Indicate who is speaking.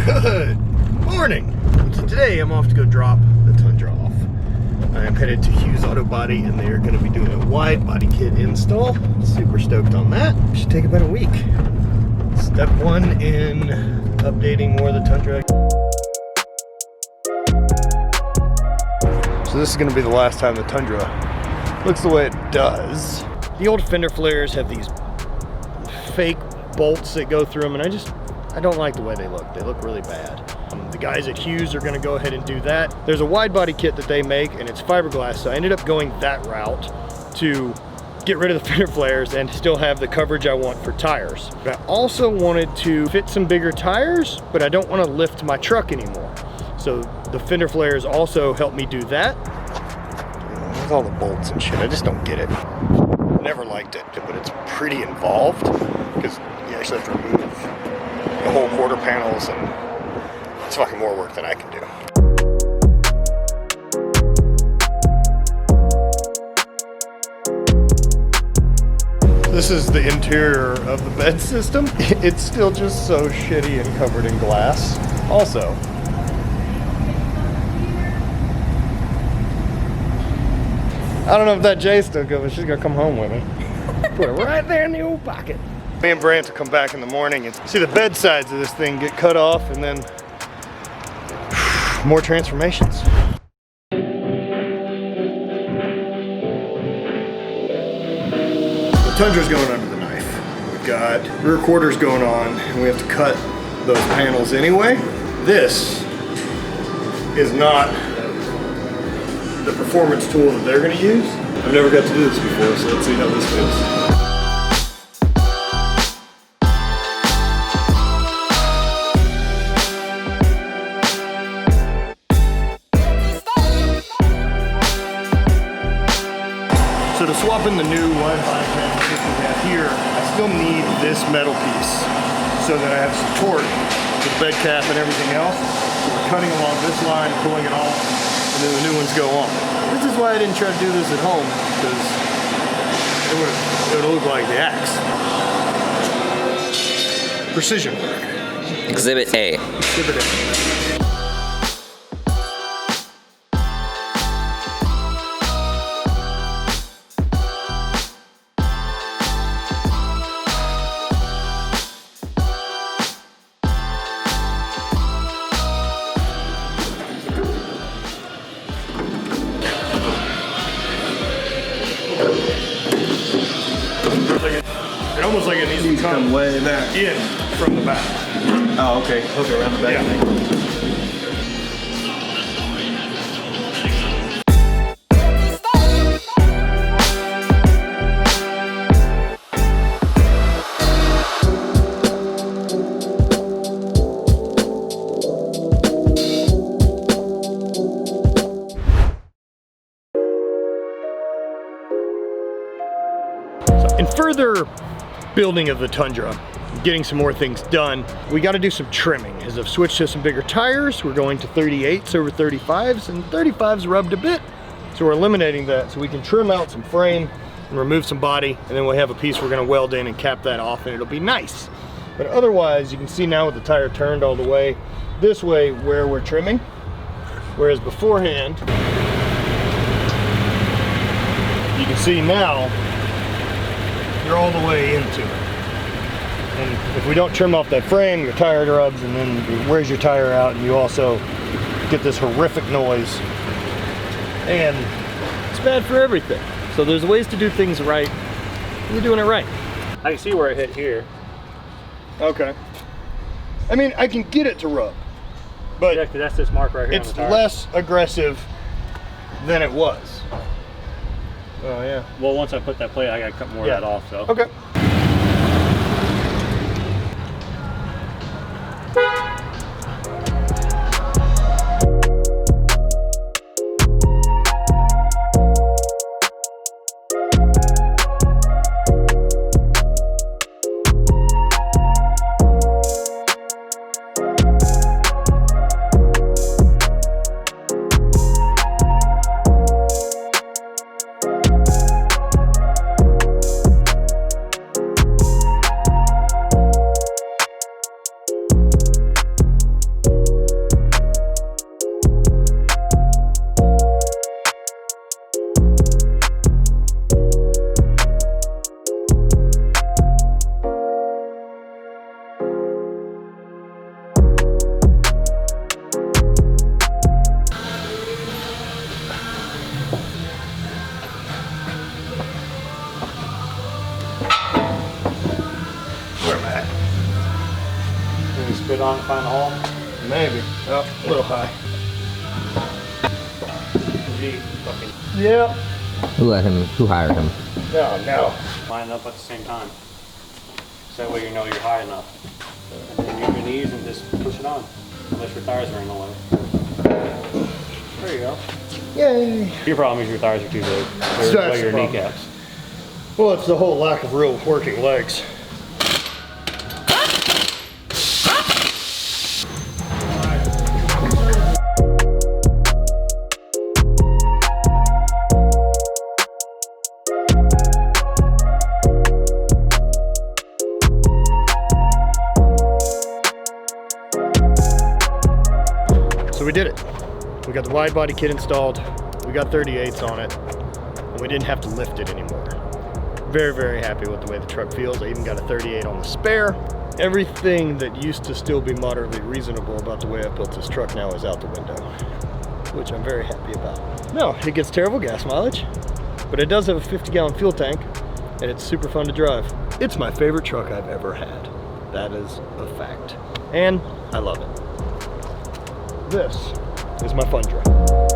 Speaker 1: Good morning. So today I'm off to go drop the Tundra off. I am headed to Hughes Auto Body and they're going to be doing a wide body kit install. Super stoked on that. Should take about a week. Step one in updating more of the Tundra. So this is going to be the last time the Tundra looks the way it does. The old fender flares have these fake bolts that go through them, and I don't like the way they look. They look really bad. The guys at Hughes are gonna go ahead and do that. There's a wide body kit that they make and it's fiberglass, so I ended up going that route to get rid of the fender flares and still have the coverage I want for tires. But I also wanted to fit some bigger tires, but I don't want to lift my truck anymore. So the fender flares also help me do that. With all the bolts and shit, I just don't get it. Never liked it, but it's pretty involved because you actually have to remove the whole quarter panels, and it's fucking more work than I can do. This is the interior of the bed system. It's still just so shitty and covered in glass. Also, I don't know if that Jay's still good, but she's gonna come home with me. Put it right there in the old pocket. Me and Brant will come back in the morning and see the bed sides of this thing get cut off, and then more transformations. The Tundra's going under the knife. We've got rear quarters going on, and we have to cut those panels anyway. This is not the performance tool that they're going to use. I've never got to do this before, so let's see how this goes. So to swap in the new wide body panels that we have here, I still need this metal piece so that I have some torque with the bed cap and everything else. So we're cutting along this line, pulling it off, and then the new ones go on. This is why I didn't try to do this at home, because it would look like the axe. Precision work.
Speaker 2: Exhibit A.
Speaker 1: Exhibit A. It almost like it needs to come way back in from the back.
Speaker 3: Oh, okay. Hook it around the back.
Speaker 1: Yeah. In further building of the Tundra, getting some more things done, we got to do some trimming. As I've switched to some bigger tires, we're going to 38s over 35s, and 35s rubbed a bit, so we're eliminating that so we can trim out some frame and remove some body, and then we'll have a piece we're going to weld in and cap that off, and it'll be nice. But otherwise, you can see now with the tire turned all the way this way where we're trimming, whereas beforehand, you can see now you're all the way into it. And if we don't trim off that frame, your tire rubs, and then it wears your tire out, and you also get this horrific noise. And it's bad for everything. So there's ways to do things right, and you're doing it right.
Speaker 3: I can see where I hit here.
Speaker 1: Okay. I mean, I can get it to rub, but
Speaker 3: Yeah, 'cause that's this mark right here.
Speaker 1: it's
Speaker 3: on the tire.
Speaker 1: less aggressive than it was. Oh yeah.
Speaker 3: Well, once I put that plate, I gotta cut more of that off. So.
Speaker 1: Okay.
Speaker 3: it on to find the hole?
Speaker 1: Maybe. Oh, a little high.
Speaker 3: Gee, fucking
Speaker 1: Yeah.
Speaker 2: Who let him? Who hired him?
Speaker 1: No.
Speaker 3: line up at the same time. So that way you know you're high enough. And then use your knees and just push it on. Unless your tires are in the way. There you go.
Speaker 1: Yay.
Speaker 3: Your problem is your tires are too big.
Speaker 1: That's
Speaker 3: They're
Speaker 1: the
Speaker 3: your
Speaker 1: problem.
Speaker 3: kneecaps.
Speaker 1: Well, it's the whole lack of real working legs. So we did it. We got the wide body kit installed. We got 38s on it. And we didn't have to lift it anymore. Very, very happy with the way the truck feels. I even got a 38 on the spare. Everything that used to still be moderately reasonable about the way I built this truck now is out the window, which I'm very happy about. No, it gets terrible gas mileage, but it does have a 50-gallon fuel tank, and it's super fun to drive. It's my favorite truck I've ever had. That is a fact. And I love it. This is my Fundra.